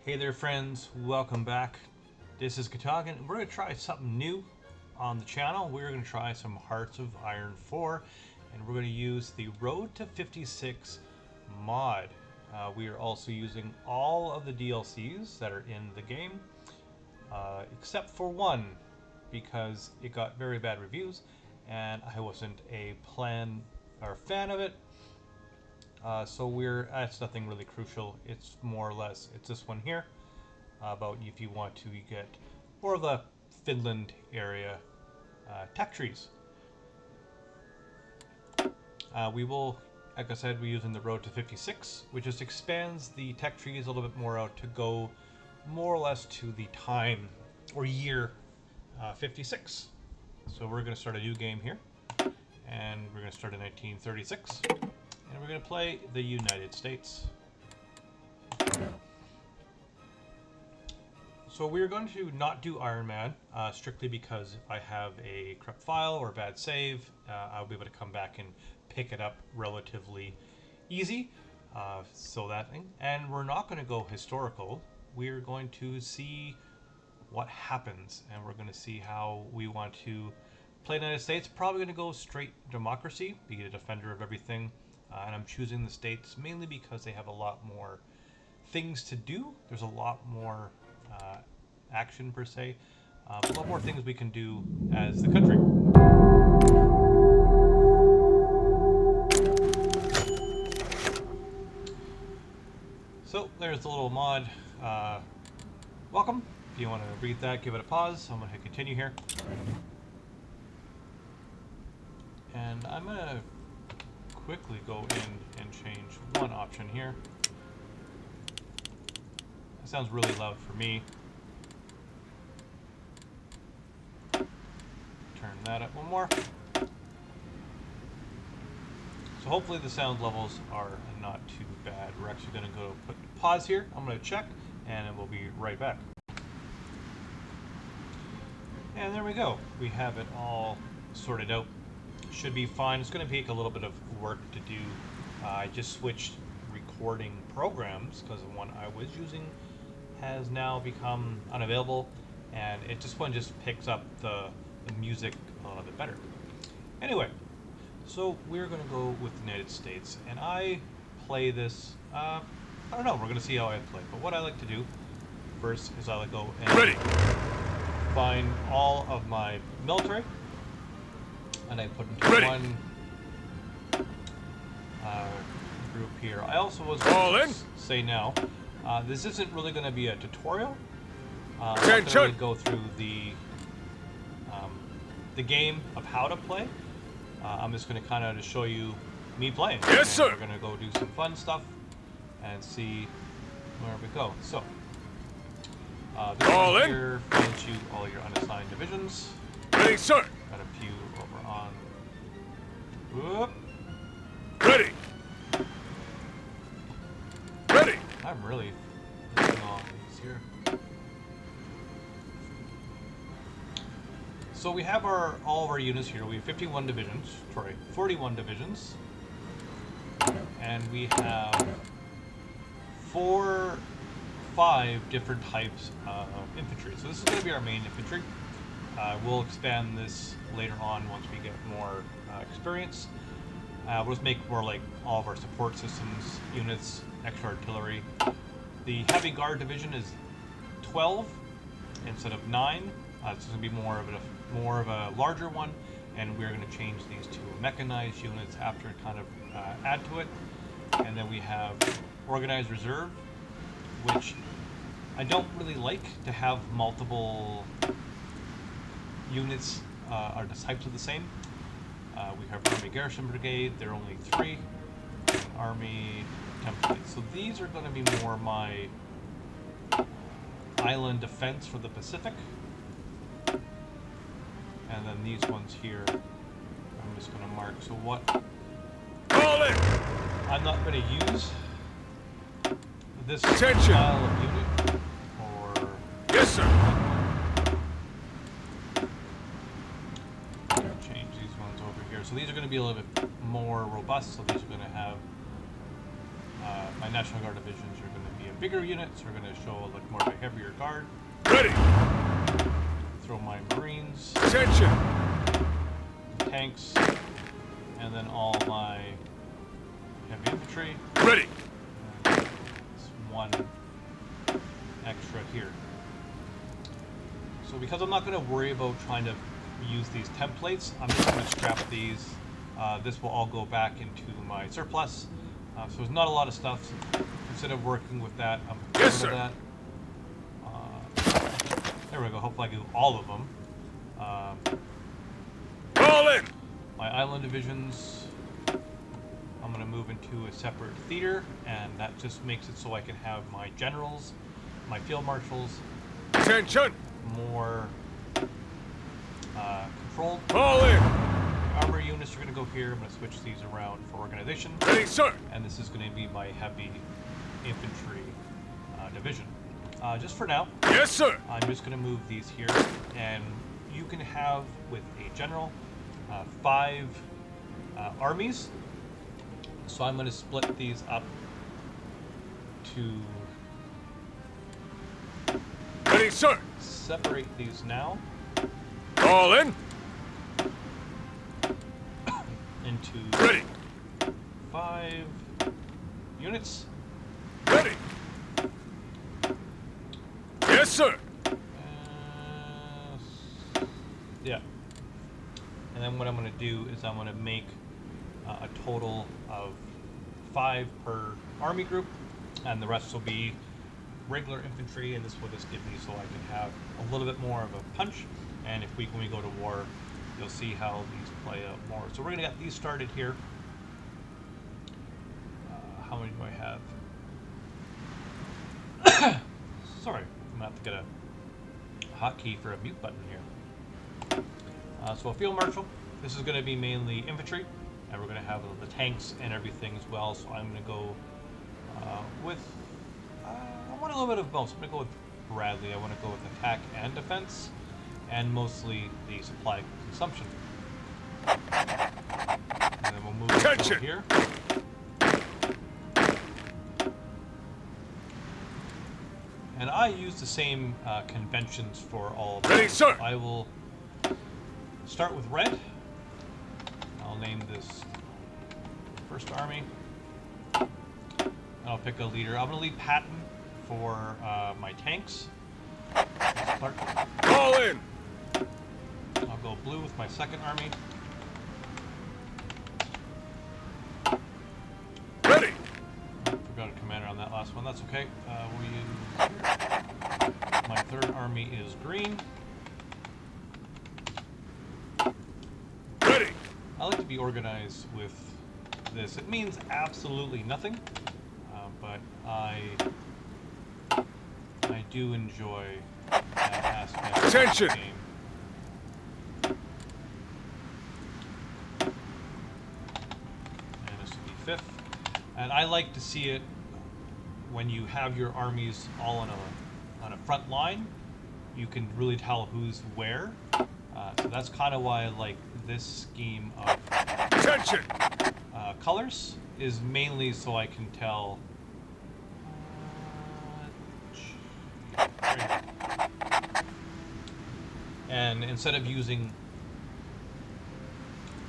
Hey there friends, welcome back. This is Kintogin. We're going to try something new on the channel. We're going to try some Hearts of Iron 4 and we're going to use the Road to 56 mod. We are also using all of the DLCs that are in the game, except for one because it got very bad reviews and I wasn't a fan of it. So that's nothing really crucial. It's more or less, it's this one here about if you want to get more of the Finland area tech trees. We will, like I said, we're using the Road to 56, which just expands the tech trees a little bit more out to go more or less to the time or year 56. So we're going to start a new game here, and we're going to start in 1936. And we're going to play the United States. So we're going to not do Ironman, strictly because if I have a corrupt file or a bad save, I'll be able to come back and pick it up relatively easy. So that thing. And we're not going to go historical. We're going to see what happens, and we're going to see how we want to play the United States. Probably going to go straight democracy, be a defender of everything. And I'm choosing the States mainly because they have a lot more things to do. There's a lot more action per se. A lot more things we can do as the country. So there's the little mod. Welcome. If you want to read that, give it a pause. I'm going to hit continue here. And I'm going to quickly go in and change one option here. That sounds really loud for me. Turn that up one more. So hopefully the sound levels are not too bad. We're actually going to go put pause here. I'm going to check and we'll be right back. And there we go. We have it all sorted out. Should be fine. It's going to take a little bit of work to do. I just switched recording programs because the one I was using has now become unavailable, and this one just picks up the music a little bit better. Anyway, so we're going to go with the United States, and I play this, I don't know, we're going to see how I play, but what I like to do first is I like to go and find all of my military, and I put into one group here. I also was going to say now, this isn't really going to be a tutorial. I'm not going to really go through the game of how to play. I'm just going to kind of show you me playing. Yes, sir. We're going to go do some fun stuff and see where we go. So, this one here finds you all your unassigned divisions. Ready, sir. Got a few over on. Whoop. Ready. Ready. I'm really putting on these here. So we have all of our units here. We have 41 divisions. Sorry, 41 divisions, and we have 5 different types of infantry. So this is going to be our main infantry. We'll expand this later on once we get more experience. We'll just make more like all of our support systems, units, extra artillery. The heavy guard division is 12 instead of 9. It's going to be more of a larger one, and we're going to change these to mechanized units after kind of add to it. And then we have organized reserve, which I don't really like to have multiple units are the types of the same. We have Army Garrison Brigade, they're only 3, and Army Template. So these are going to be more my island defense for the Pacific. And then these ones here, I'm just going to mark. So what I'm not going to use this style of unit, or... Yes, sir. Change these ones over here. So these are going to be a little bit more robust. So these are going to have my National Guard divisions are going to be a bigger units. We're going to show like more of a heavier guard. Ready. Throw my Marines, Attention. tanks, and then all my heavy infantry. Ready. And it's one extra here. So because I'm not going to worry about trying to use these templates, I'm just going to scrap these. This will all go back into my surplus. So there's not a lot of stuff. So instead of working with that, I'm going to Yes, get rid sir. of that. There we go. Hopefully I do all of them. All in. My island divisions, I'm going to move into a separate theater, and that just makes it so I can have my generals, my field marshals, Attention. more controlled. All in. Armor units are going to go here. I'm going to switch these around for organization. Ready, sir. And this is going to be my heavy infantry division. Just for now, Yes, sir. I'm just going to move these here, and you can have with a general 5 armies. So I'm going to split these up to Ready, sir. separate these now All in. into Ready. 5 units. Ready. Yes, sir. Yeah. And then what I'm going to do is I'm going to make a total of 5 per army group, and the rest will be regular infantry, and this will just give me so I can have a little bit more of a punch. And when we go to war, you'll see how these play out more. So we're going to get these started here. How many do I have? Sorry, I'm going to have to get a hotkey for a mute button here. So a field marshal. This is going to be mainly infantry, and we're going to have the tanks and everything as well. So I'm going to go with. I want a little bit of both. I'm going to go with Bradley. I want to go with attack and defense, and mostly the supply consumption. And then we'll move over here. And I use the same conventions for all of them. Ready, sir. I will start with red. I'll name this First Army. I'll pick a leader. I'm going to lead Patton for my tanks. Clark. All in. I'll go blue with my Second Army. Ready. Forgot a commander on that last one. That's okay. We'll use my Third Army is green. Ready. I like to be organized with this. It means absolutely nothing, but I do enjoy that aspect Attention. of the game. And this will be 5th. And I like to see it when you have your armies all on a front line. You can really tell who's where. So that's kind of why I like this scheme of Attention. colors, is mainly so I can tell. And instead of using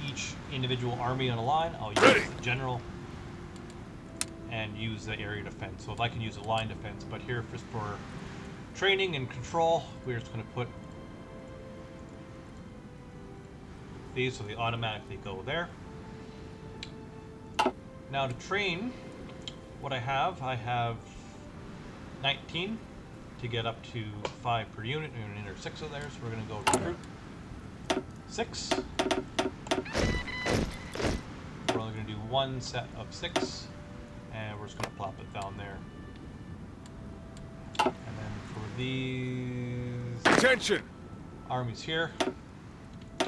each individual army on a line, I'll use Ready. the general and use the area defense. So if I can use a line defense, but here just for training and control, we're just going to put these so they automatically go there. Now to train, what I have 19 to get up to 5 per unit. We're going to enter 6 of there, so we're going to go recruit 6. We're only going to do 1 set of 6, and we're just going to plop it down there. And then for these Attention. armies here,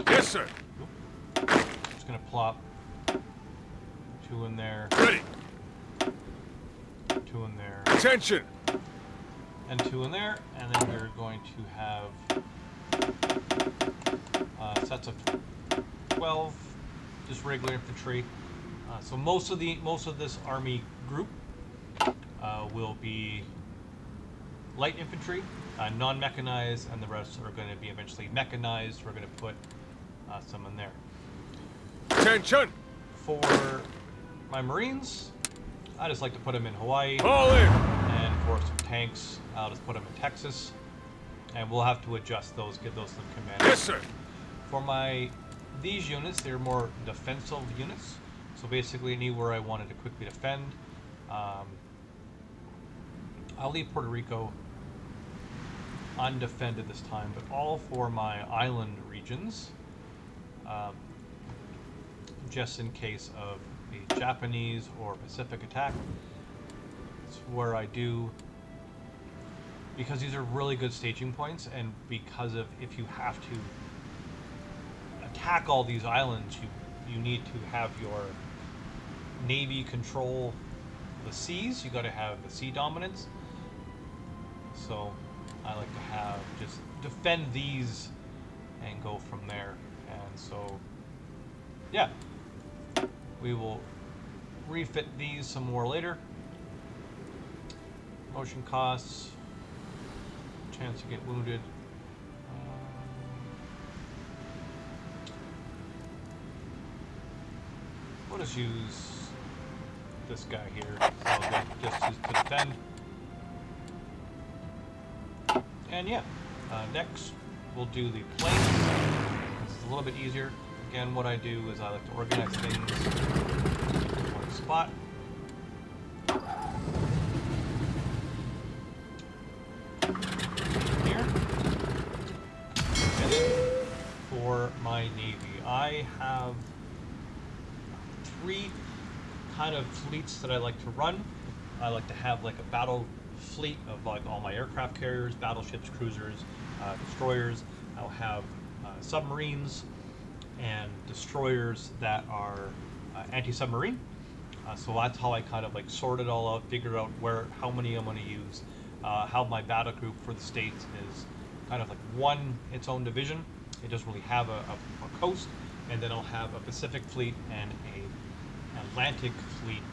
Yes, sir. just going to plop 2 in there, Ready. 2 in there, Attention. and 2 in there, and then we're going to have sets of 12, just regular infantry. So most of this army group will be light infantry, non-mechanized, and the rest are going to be eventually mechanized. We're going to put some in there. Attention! For my Marines, I just like to put them in Hawaii. Fall in! And for some tanks, I'll just put them in Texas. And we'll have to adjust those, give those some command. Yes, sir! For these units, they're more defensive units. So basically anywhere I wanted to quickly defend, I'll leave Puerto Rico undefended this time, but all for my island regions, just in case of a Japanese or Pacific attack. It's where I do, because these are really good staging points, and because of if you have to attack all these islands, you need to have your Navy control the seas. You got to have the sea dominance. So I like to have just defend these and go from there. And so, yeah, we will refit these some more later. Motion costs, chance to get wounded. We'll just use this guy here. So just to defend. And yeah, next we'll do the plane. This is a little bit easier. Again, what I do is I like to organize things in one spot. Here. And then for my Navy, I have 3 kind of fleets that I like to run. I like to have like a battle fleet of like all my aircraft carriers, battleships, cruisers, destroyers. I'll have submarines and destroyers that are anti-submarine. So that's how I kind of like sort it all out, figure out how many I'm going to use. How my battle group for the States is kind of like its own division. It doesn't really have a coast, and then I'll have a Pacific fleet and a Atlantic fleet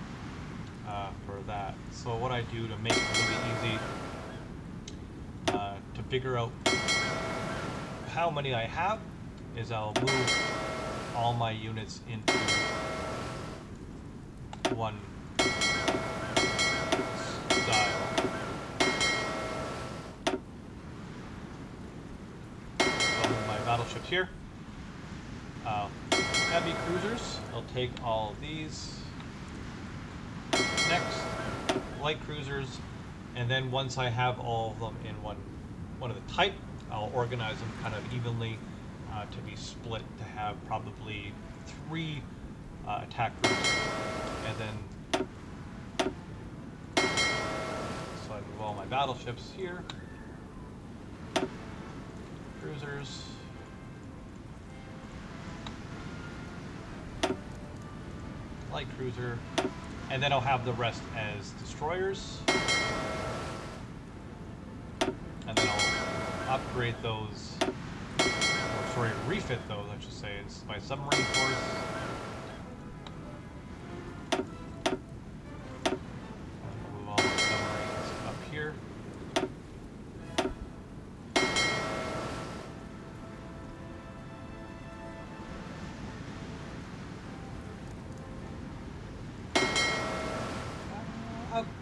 for that. So what I do to make it really easy to figure out how many I have is I'll move all my units into one style. I'll move my battleships here. Heavy cruisers, I'll take all of these. Next, light cruisers, and then once I have all of them in one of the type, I'll organize them kind of evenly to be split to have probably 3 attack groups, and then so I move all my battleships here, cruisers. Light cruiser, and then I'll have the rest as destroyers, and then I'll upgrade those, or sorry, refit those, I should say, is my submarine force. I'll move all my submarines up here.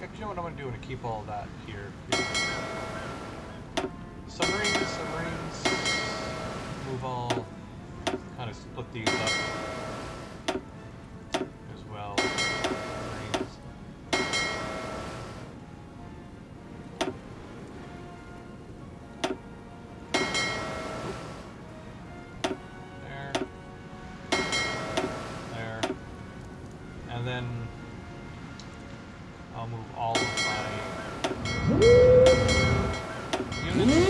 Actually, you know what I'm going to do? I'm going to keep all of that here. Submarines. Move all. Kind of split these up as well. Submarines. There. And then I'll move all of my units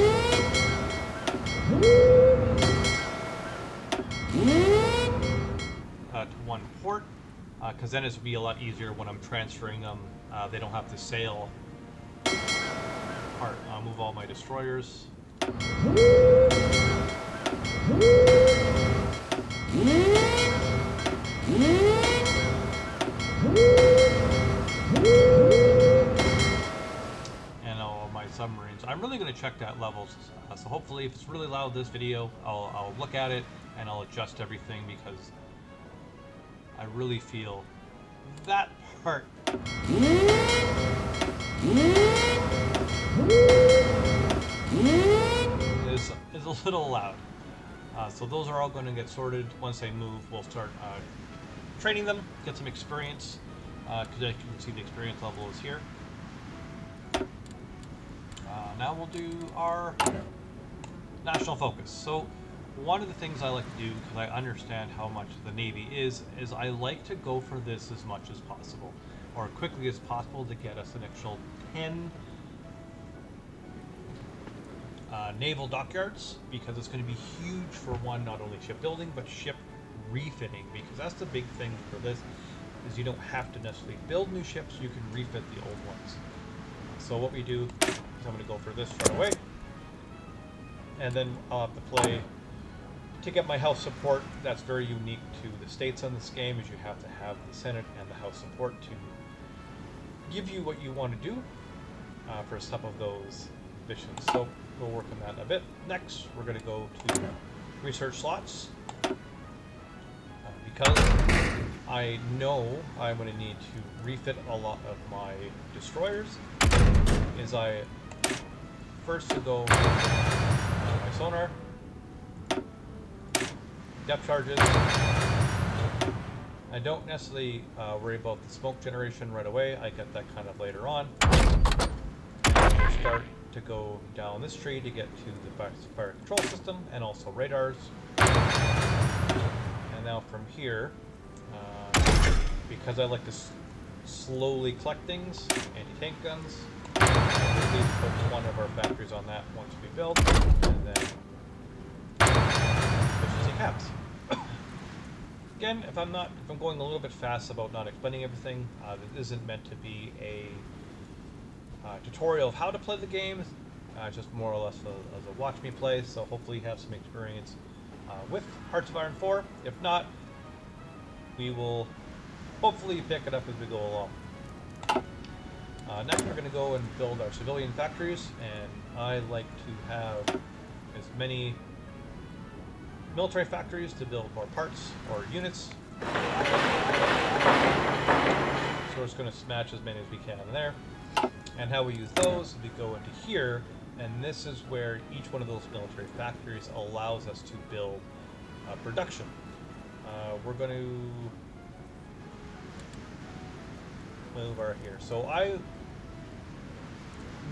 to one port, because then it's be a lot easier when I'm transferring them. They don't have to sail apart. I'll move all my destroyers. my submarines. I'm really going to check that levels. So hopefully, if it's really loud this video, I'll look at it and I'll adjust everything, because I really feel that part is a little loud. So those are all going to get sorted. Once they move, we'll start training them, get some experience, because as you can see the experience level is here. Now we'll do our national focus. So one of the things I like to do, because I understand how much the Navy is I like to go for this as much as possible, or quickly as possible, to get us an actual 10 naval dockyards, because it's going to be huge for one, not only shipbuilding, but ship refitting, because that's the big thing for this, is you don't have to necessarily build new ships, you can refit the old ones. So what we do is I'm going to go for this right away, and then I'll have to play to get my House support. That's very unique to the states on this game, is you have to have the Senate and the House support to give you what you want to do for some of those missions. So we'll work on that in a bit. Next, we're going to go to research slots, because I know I'm going to need to refit a lot of my destroyers. Is I first to go my sonar, depth charges. I don't necessarily worry about the smoke generation right away. I get that kind of later on. And we'll start to go down this tree to get to the fire control system and also radars. And now from here, because I like to slowly collect things, anti-tank guns, we'll at least put one of our factories on that once we build, and then efficiency caps. Again, if I'm going a little bit fast about not explaining everything, this isn't meant to be a tutorial of how to play the game, just more or less as a watch me play, so hopefully you have some experience with Hearts of Iron 4. If not, we will hopefully pick it up as we go along. Next, we're going to go and build our civilian factories, and I like to have as many military factories to build more parts or units. So we're just going to smash as many as we can in there. And how we use those is we go into here, and this is where each one of those military factories allows us to build production. We're going to move over here. So I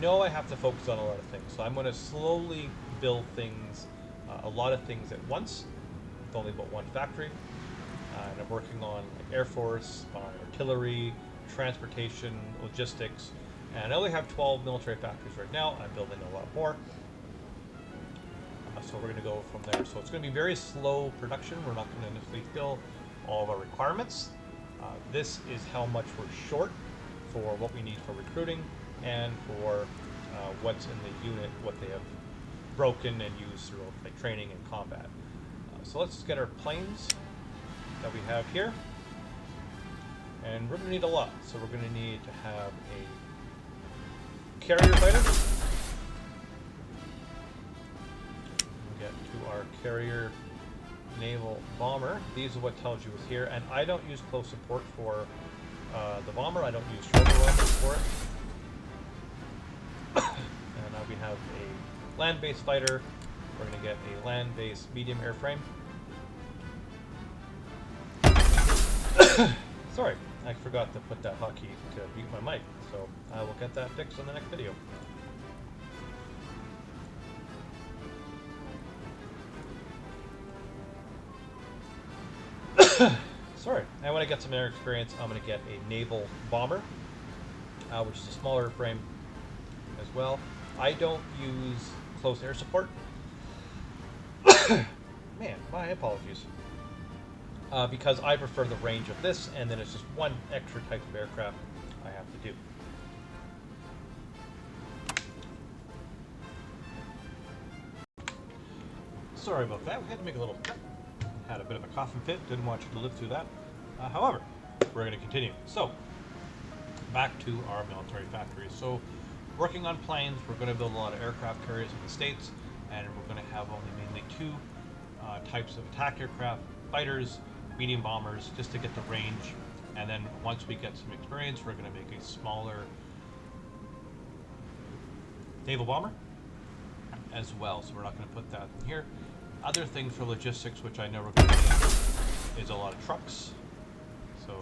know I have to focus on a lot of things, so I'm going to slowly build things, a lot of things at once, with only about one factory. And I'm working on like Air Force, on artillery, transportation, logistics, and I only have 12 military factories right now. I'm building a lot more. So we're going to go from there. So it's going to be very slow production. We're not going to necessarily fill all of our requirements. This is how much we're short for what we need for recruiting and for what's in the unit, what they have broken and used through like training and combat. So let's get our planes that we have here. And we're going to need a lot. So we're going to need to have a carrier fighter. We'll get to our carrier naval bomber. These are what tells you is here. And I don't use close support for the bomber. I don't use shoulder rockets for it. And now we have a land-based fighter. We're going to get a land-based medium airframe. Sorry, I forgot to put that hotkey to mute my mic, so I will get that fixed in the next video. Sorry, and when I get some air experience, I'm going to get a naval bomber, which is a smaller frame as well. I don't use close air support. Man, my apologies. Because I prefer the range of this, and then it's just one extra type of aircraft I have to do. Sorry about that. We had to make a little cut. Had a bit of a coughing fit. Didn't want you to live through that. However, we're going to continue. So, back to our military factories. So, working on planes. We're going to build a lot of aircraft carriers in the States, and we're going to have only mainly two types of attack aircraft: fighters, medium bombers, just to get the range. And then once we get some experience, we're going to make a smaller naval bomber as well. So we're not going to put that in here. Other things for logistics, which I know we're going to need, is a lot of trucks. So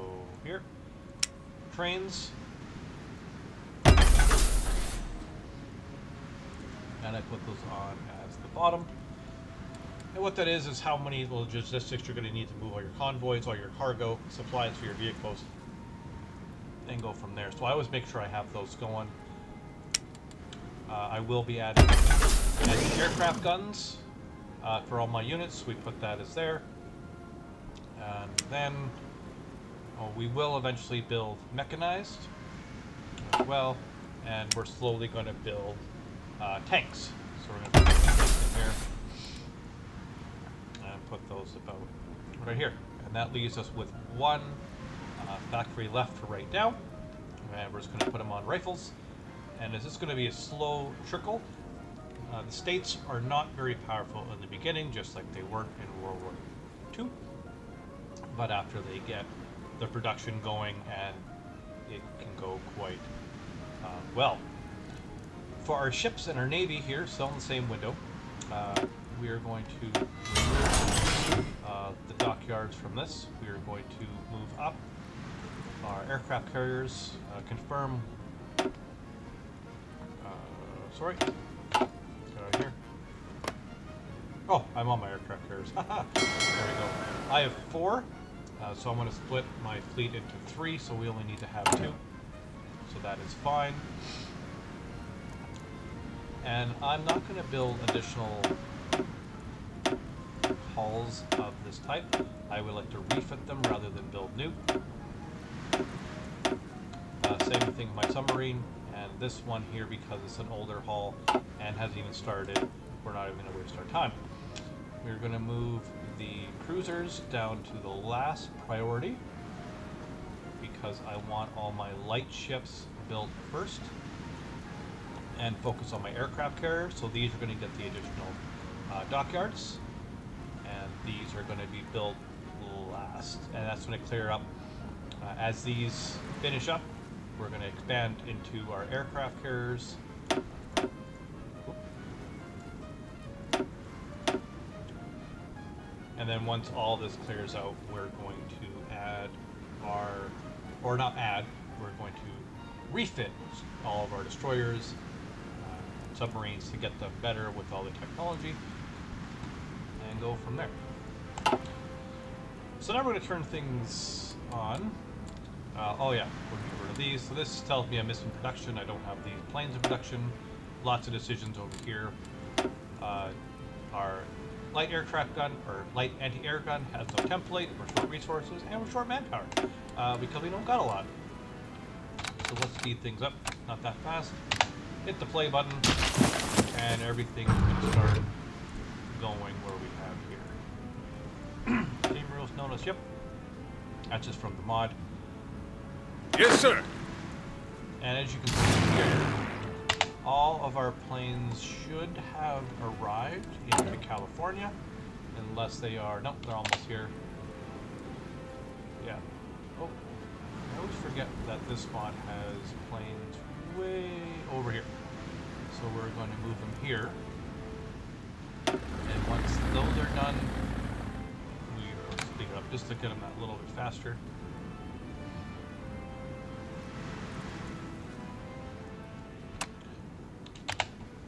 here, trains, and I put those on as the bottom. And what that is how many logistics you're going to need to move all your convoys, all your cargo, supplies for your vehicles, and go from there. So I always make sure I have those going. I will be adding aircraft guns for all my units. We put that as there. And then we will eventually build mechanized as well. And we're slowly going to build tanks. So we're going to put tanks in here. And put those about right here. And that leaves us with one factory left for right now. And we're just going to put them on rifles. And this is going to be a slow trickle. The States are not very powerful in the beginning, just like they weren't in World War II. But after they get the production going, and it can go quite well. For our ships and our Navy here, still in the same window, we are going to remove the dockyards from this. We are going to move up our aircraft carriers, confirm. Sorry, get out of here. Oh, I'm on my aircraft carriers. Haha, there we go. I have 4, so I'm going to split my fleet into 3, so we only need to have 2. So that is fine. And I'm not going to build additional hulls of this type. I would like to refit them rather than build new. Same thing with my submarine, and this one here, because it's an older hull and hasn't even started, we're not even going to waste our time. We're going to move the cruisers down to the last priority because I want all my light ships built first and focus on my aircraft carriers. So these are going to get the additional dockyards, and these are going to be built last, and that's going to clear up as these finish up. We're going to expand into our aircraft carriers. And then once all this clears out, we're going to add our, or not add, we're going to refit all of our destroyers, submarines to get them better with all the technology, and go from there. So now we're going to turn things on. Oh yeah, we're going to get rid of these. So this tells me I'm missing production. I don't have these planes in production. Lots of decisions over here. Our light aircraft gun, or light anti-air gun, has no template. We're short resources, and we're short manpower because we don't got a lot. So let's speed things up. Not that fast. Hit the play button, and everything's going to start going where we have here. Team rules notice, yep. That's just from the mod. Yes, sir. And as you can see here, all of our planes should have arrived into California, unless they are, nope, they're almost here. Yeah. Oh, I always forget that this spot has planes way over here. So we're going to move them here. And once those are done, we are speeding up just to get them that little bit faster.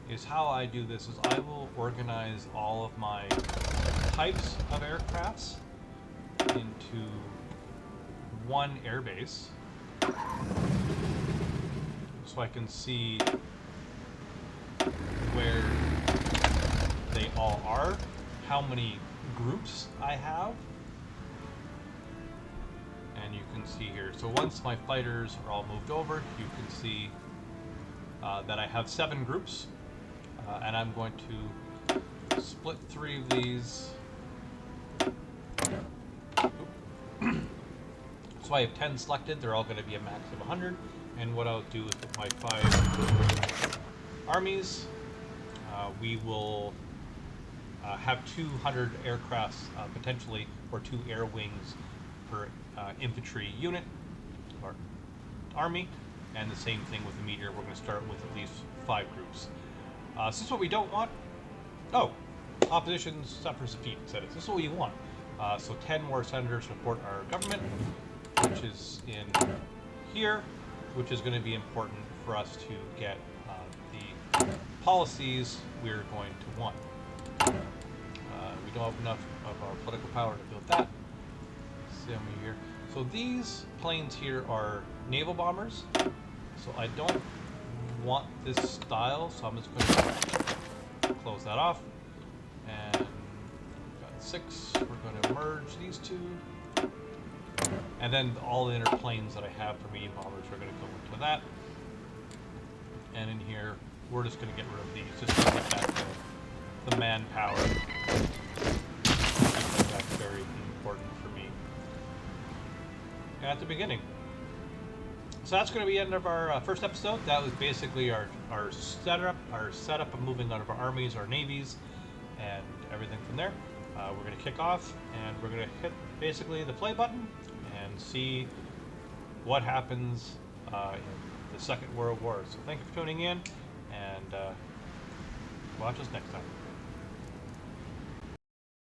Is how I do this is I will organize all of my types of aircrafts into one airbase, so I can see where they all are, how many groups I have, and you can see here. So once my fighters are all moved over, you can see that I have 7 groups. And I'm going to split 3 of these. So I have 10 selected. They're all going to be a max of 100. And what I'll do is with my 5 armies, we will have 200 aircrafts potentially, or 2 air wings per infantry unit or army, and the same thing with the meteor. We're going to start with at least 5 groups. This is what we don't want. Oh, opposition suffers defeat. Said it. This is what we want. So 10 more senators support our government, which is in here, which is going to be important for us to get the policies we're going to want. We don't have enough of our political power to build that. See here. So these planes here are naval bombers. So I don't want this style, so I'm just going to close that off. And we've got 6. We're going to merge these 2. And then all the inner planes that I have for medium bombers are going to go into that. And in here, we're just going to get rid of these, just to get back the manpower. That's very important for me at the beginning. So that's going to be the end of our first episode. That was basically our setup of moving out of our armies, our navies, and everything from there. We're going to kick off, and we're going to hit basically the play button and see what happens in the Second World War. So thank you for tuning in, and watch us next time.